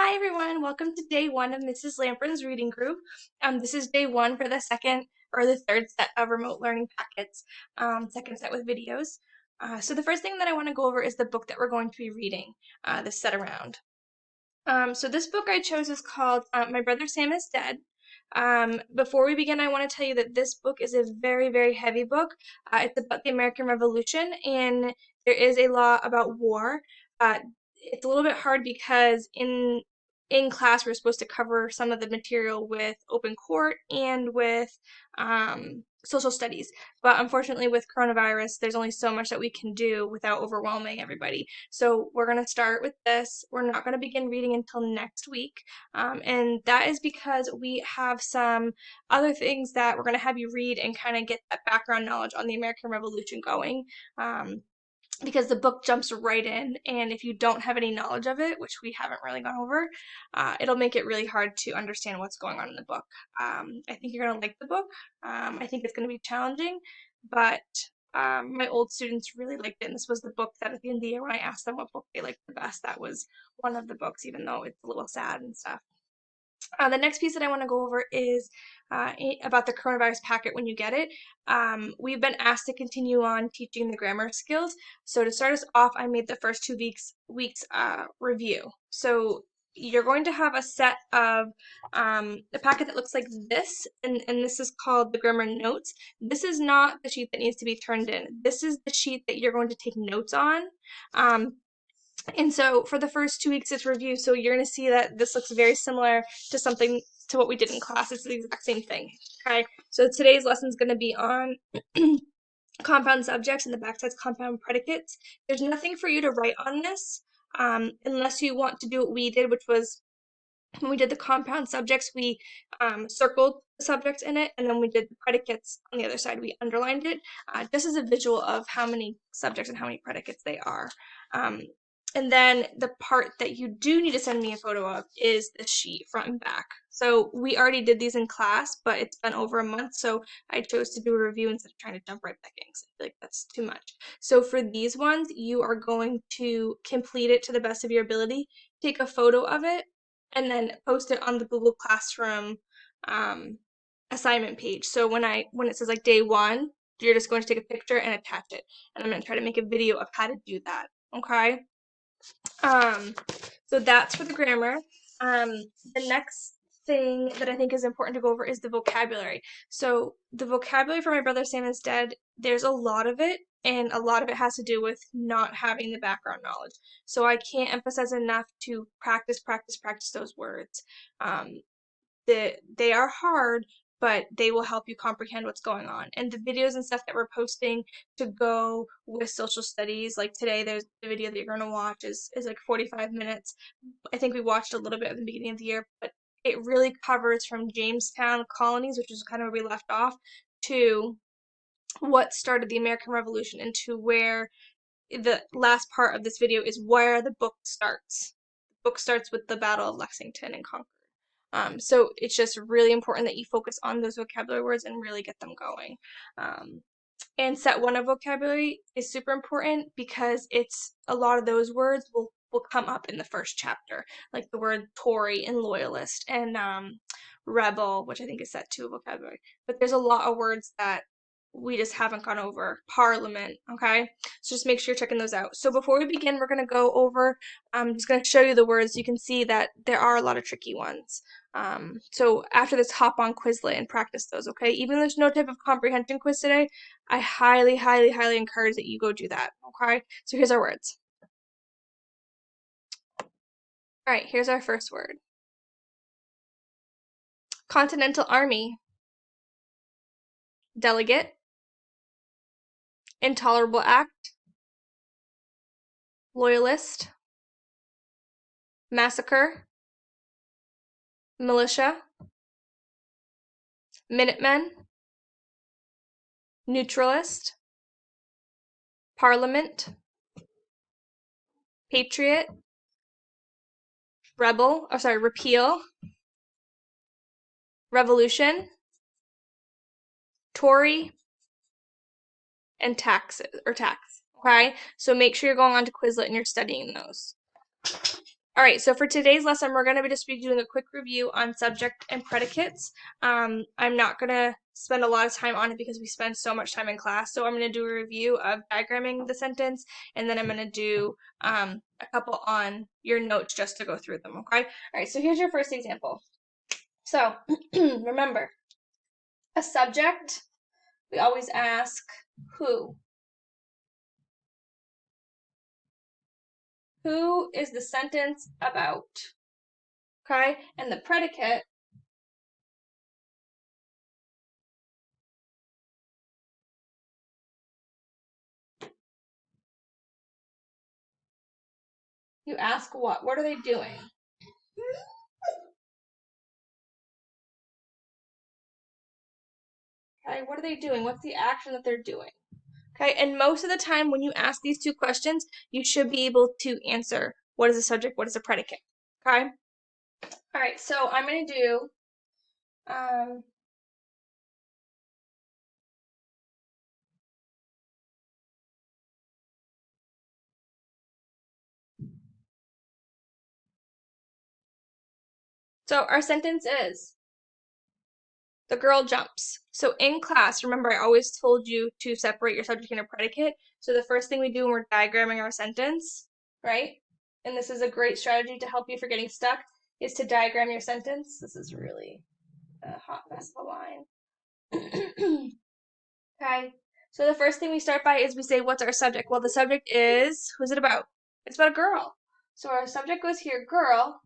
Hi everyone, welcome to day one of Mrs. Lamprin's reading group. This is day one for the second or the third set of remote learning packets, second set with videos. So the first thing that I want to go over is the book that we're going to be reading this set around. So this book I chose is called My Brother Sam is Dead. Before we begin, I want to tell you that this book is a very, very heavy book. It's about the American Revolution, and there is a law about war. It's a little bit hard because in class we're supposed to cover some of the material with open court and with social studies. But unfortunately, with coronavirus, there's only so much that we can do without overwhelming everybody. So we're going to start with this. We're not going to begin reading until next week. And that is because we have some other things that we're going to have you read and kind of get that background knowledge on the American Revolution going. Because the book jumps right in, and if you don't have any knowledge of it, which we haven't really gone over, it'll make it really hard to understand what's going on in the book. I think you're going to like the book. I think it's going to be challenging, but my old students really liked it, and this was the book that at the end of the year when I asked them what book they liked the best, that was one of the books, even though it's a little sad and stuff. The next piece that I want to go over is about the coronavirus packet when you get it. We've been asked to continue on teaching the grammar skills. So to start us off, I made the first 2 weeks review. So you're going to have a set of a packet that looks like this, and this is called the grammar notes. This is not the sheet that needs to be turned in. This is the sheet that you're going to take notes on. And so for the first 2 weeks, it's review. So you're going to see that this looks very similar to what we did in class. It's the exact same thing. Okay. So today's lesson is going to be on compound subjects, and the back side's compound predicates. There's nothing for you to write on this unless you want to do what we did, which was when we did the compound subjects, we circled the subjects in it, and then we did the predicates on the other side. We underlined it just as a visual of how many subjects and how many predicates they are. And then the part that you do need to send me a photo of is the sheet front and back. So we already did these in class, but it's been over a month, so I chose to do a review instead of trying to jump right back in because I feel like that's too much. So for these ones, you are going to complete it to the best of your ability, take a photo of it, and then post it on the Google Classroom assignment page. So when it says like day one, you're just going to take a picture and attach it. And I'm going to try to make a video of how to do that. Okay? So that's for the grammar. The next thing that I think is important to go over is the vocabulary. So the vocabulary for My Brother Sam is Dead, there's a lot of it, and a lot of it has to do with not having the background knowledge. So I can't emphasize enough to practice those words. They are hard, but they will help you comprehend what's going on. And the videos and stuff that we're posting to go with social studies, like today, there's the video that you're going to watch is like 45 minutes. I think we watched a little bit at the beginning of the year, but it really covers from Jamestown colonies, which is kind of where we left off, to what started the American Revolution, and to where the last part of this video is where the book starts. The book starts with the Battle of Lexington and Concord. So it's just really important that you focus on those vocabulary words and really get them going. And set one of vocabulary is super important because it's a lot of those words will come up in the first chapter, like the word Tory and loyalist and rebel, which I think is set two vocabulary. But there's a lot of words that we just haven't gone over. Parliament, okay? So just make sure you're checking those out. So before we begin, we're going to go over, I'm just going to show you the words. You can see that there are a lot of tricky ones. So after this, hop on Quizlet and practice those, okay? Even though there's no type of comprehension quiz today, I highly, highly, highly encourage that you go do that, okay? So here's our words. All right, here's our first word. Continental Army. Delegate. Intolerable act. Loyalist. Massacre. Militia. Minutemen. Neutralist. Parliament. Patriot. Repeal. Revolution. Tory. And tax. Okay? So make sure you're going on to Quizlet and you're studying those. All right, so for today's lesson, we're going to just be doing a quick review on subject and predicates. I'm not going to spend a lot of time on it because we spend so much time in class. So I'm going to do a review of diagramming the sentence, and then I'm going to do a couple on your notes just to go through them, okay? All right, so here's your first example. So remember, a subject, we always ask who. Who is the sentence about? Okay, and the predicate, you ask what? What are they doing? Okay, what are they doing? What's the action that they're doing? Okay, and most of the time when you ask these two questions, you should be able to answer what is the subject, what is the predicate. Okay? All right, so I'm going to do so our sentence is the girl jumps. So in class, remember I always told you to separate your subject and your predicate. So the first thing we do when we're diagramming our sentence, right? And this is a great strategy to help you for getting stuck, is to diagram your sentence. This is really a hot mess of a line. Okay, so the first thing we start by is we say, what's our subject? Well, the subject is, who's it about? It's about a girl. So our subject goes here, girl,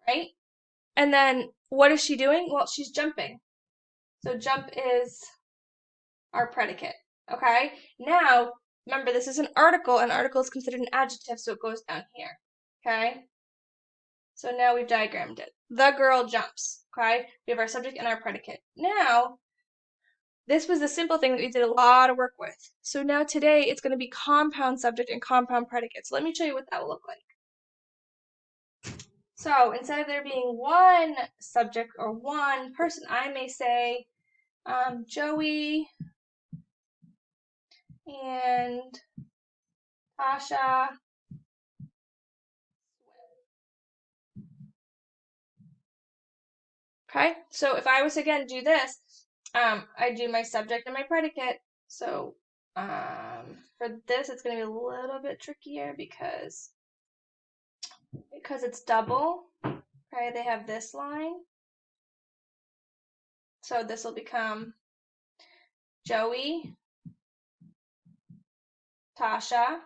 right? And then what is she doing? Well, she's jumping. So jump is our predicate, okay? Now, remember, this is an article. An article is considered an adjective, so it goes down here, okay? So now we've diagrammed it. The girl jumps, okay? We have our subject and our predicate. Now, this was the simple thing that we did a lot of work with. So now today it's going to be compound subject and compound predicate. So let me show you what that will look like. So instead of there being one subject or one person, I may say Joey and Tasha. Okay, so if I was to again do this, I do my subject and my predicate. So for this, it's going to be a little bit trickier because it's double. Okay, they have this line. So this will become Joey, Tasha,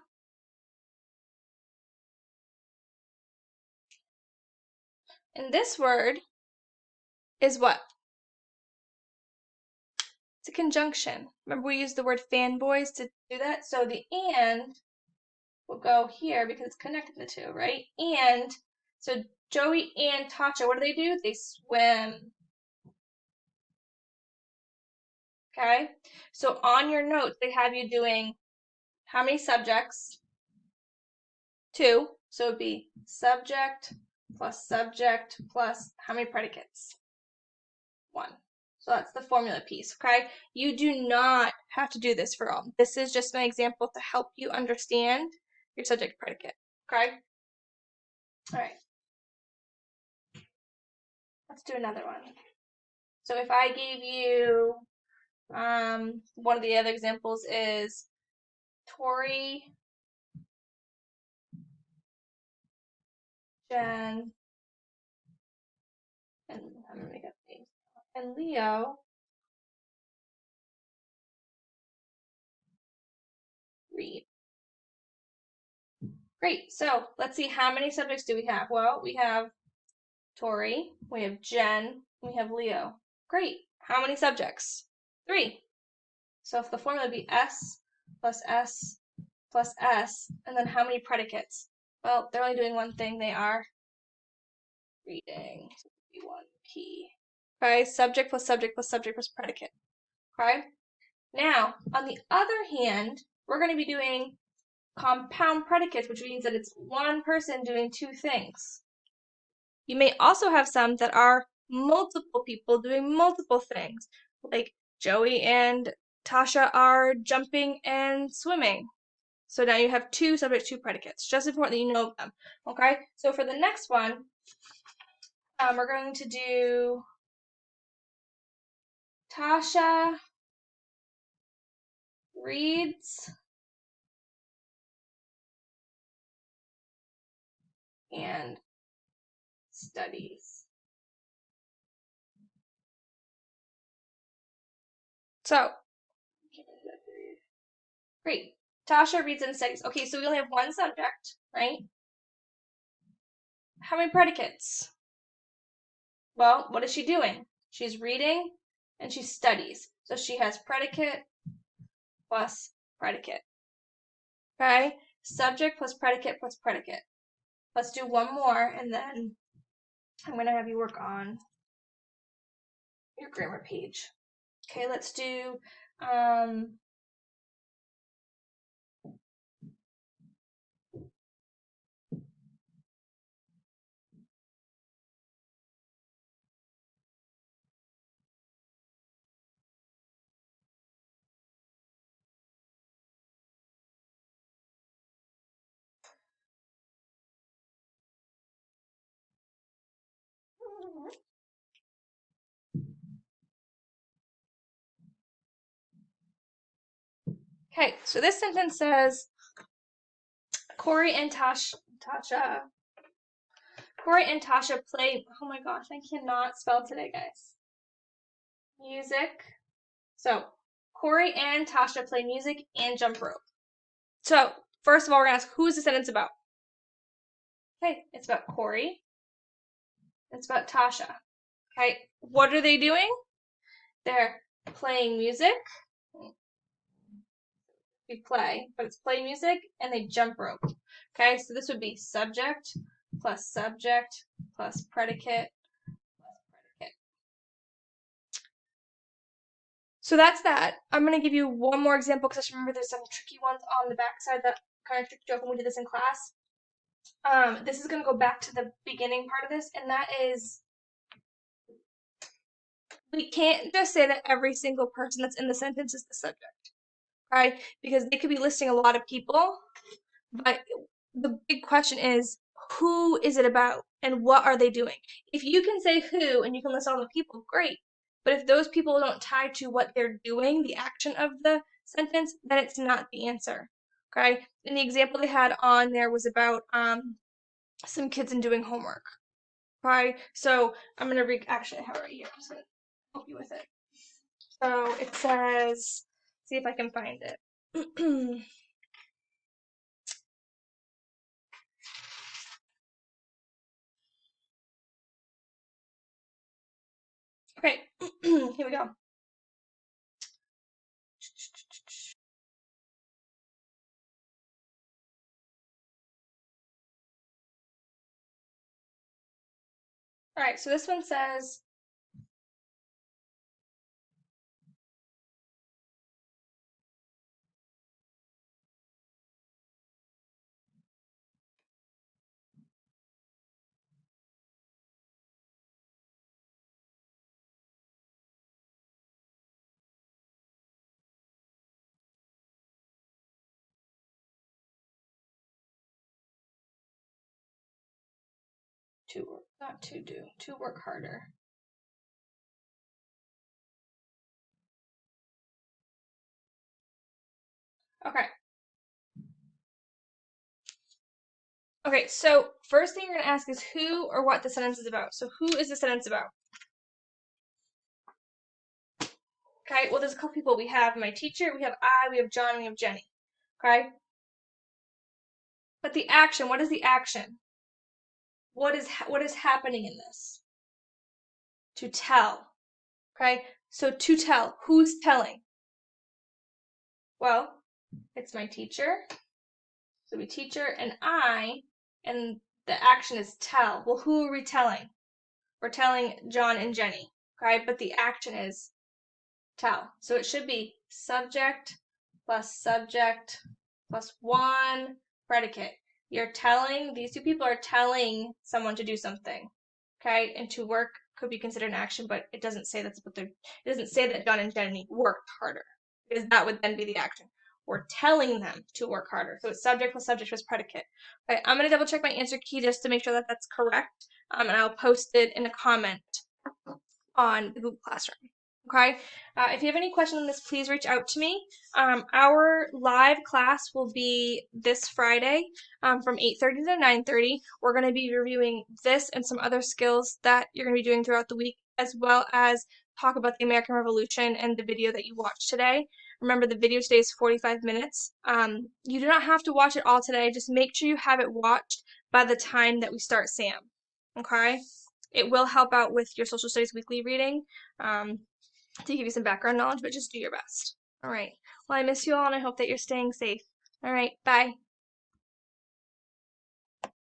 and this word is what? It's a conjunction. Remember we used the word fanboys to do that? So the and will go here because it's connected the two, right? And, so Joey and Tasha, what do? They swim. Okay? So on your notes, they have you doing how many subjects? 2. So it'd be subject plus how many predicates? 1. So that's the formula piece, okay? You do not have to do this for all. This is just my example to help you understand your subject predicate, okay? All right. Let's do another one. So if I gave you, one of the other examples is Tori, Jen, and I'm gonna make up names, and Leo read. Great, so let's see, how many subjects do we have? Well, we have Tori, we have Jen, we have Leo. Great, how many subjects? 3. So if the formula would be S plus S plus S, and then how many predicates? Well, they're only doing one thing, they are reading. So it would be 1P. Okay, subject plus predicate. Okay? Now, on the other hand, we're going to be doing compound predicates, which means that it's one person doing 2 things. You may also have some that are multiple people doing multiple things, like Joey and Tasha are jumping and swimming. So now you have two subject, two predicates. Just important that you know them. Okay, so for the next one, we're going to do Tasha reads and studies. So, great. Tasha reads and studies. Okay, so we only have one subject, right? How many predicates? Well, what is she doing? She's reading and she studies. So she has predicate plus predicate. Okay? Subject plus predicate plus predicate. Let's do one more and then I'm going to have you work on your grammar page. Okay, let's do okay, so this sentence says Corey and Tasha play, oh my gosh, I cannot spell today, guys. Music. So, Corey and Tasha play music and jump rope. So, first of all, we're going to ask, who is the sentence about? Okay, it's about Corey. It's about Tasha. Okay, what are they doing? They're playing music. We play, but it's play music, and they jump rope. Okay, so this would be subject plus predicate plus predicate. So that's that. I'm going to give you one more example because I just remember there's some tricky ones on the backside that kind of tricked you up when we did this in class. This is going to go back to the beginning part of this, and that is we can't just say that every single person that's in the sentence is the subject, right? Because they could be listing a lot of people, but the big question is, who is it about and what are they doing? If you can say who and you can list all the people, great. But if those people don't tie to what they're doing, the action of the sentence, then it's not the answer. Okay? And the example they had on there was about some kids and doing homework. Okay? So I'm gonna actually I have it right here. I'm just gonna help you with it. So it says, see if I can find it. Okay, here we go. All right, so this one says, to work harder. Okay. Okay, so first thing you're going to ask is who or what the sentence is about. So who is the sentence about? Okay, well, there's a couple people. We have my teacher, we have I, we have John, we have Jenny. Okay? But the action, what is the action? What is happening in this? To tell. Okay? So to tell, who's telling? Well, it's my teacher. So we teacher and I, and the action is tell. Well, who are we telling? We're telling John and Jenny. Okay? But the action is tell. So it should be subject plus one predicate. You're telling, these two people are telling someone to do something. Okay? And to work could be considered an action, but it doesn't say that's what they're, it doesn't say that John and Jenny worked harder. Because that would then be the action. We're telling them to work harder. So it's subject plus subject plus predicate. Okay, I'm going to double check my answer key just to make sure that that's correct. And I'll post it in a comment on the Google Classroom. Okay, if you have any questions on this, please reach out to me. Our live class will be this Friday from 8:30 to 9:30. We're going to be reviewing this and some other skills that you're going to be doing throughout the week, as well as talk about the American Revolution and the video that you watched today. Remember, the video today is 45 minutes. You do not have to watch it all today. Just make sure you have it watched by the time that we start SAM. Okay? It will help out with your social studies weekly reading to give you some background knowledge, but just do your best. All right. Well, I miss you all, and I hope that you're staying safe. All right. Bye.